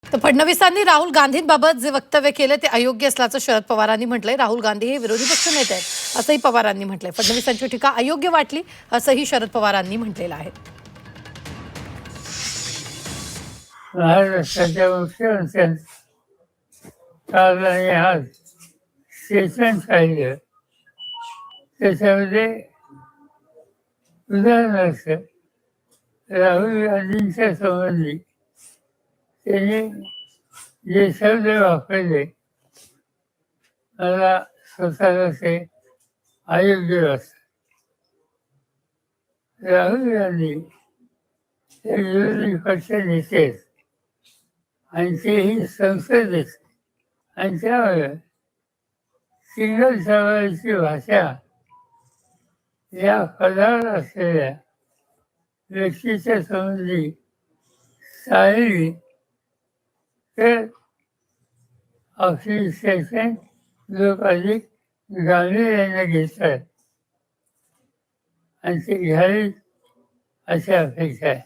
तर फडणवीसांनी राहुल गांधींबाबत जे वक्तव्य केले ते अयोग्य असल्याचं शरद पवारांनी म्हटलंय. राहुल गांधी हे विरोधी पक्ष नेते आहेत असंही पवारांनी म्हटलंय. फडणवीसांची टीका अयोग्य वाटली असंही शरद पवारांनी म्हटलेलं आहे. महाराष्ट्राच्या मुख्यमंत्र्यांनी काल आणि आज स्टेटमेंट काढलं. त्याच्यामध्ये उदाहरणार्थ राहुल गांधींच्या संबंधी त्यांनी जे शब्द वापरले मला स्वतःला ते अयोग्य वाटतं. राहुल गांधी हे विरोधी पक्ष नेते आहेत आणि तेही संसदेत, आणि त्यामुळे सिंगल समाजाची भाषा या पदावर असलेल्या व्यक्तीच्या संबंधी चालली तर आपली स्टेटमेंट लोक अधिक गांभीर्याने घेतात आणि ते घ्यावीत अशी अपेक्षा आहे.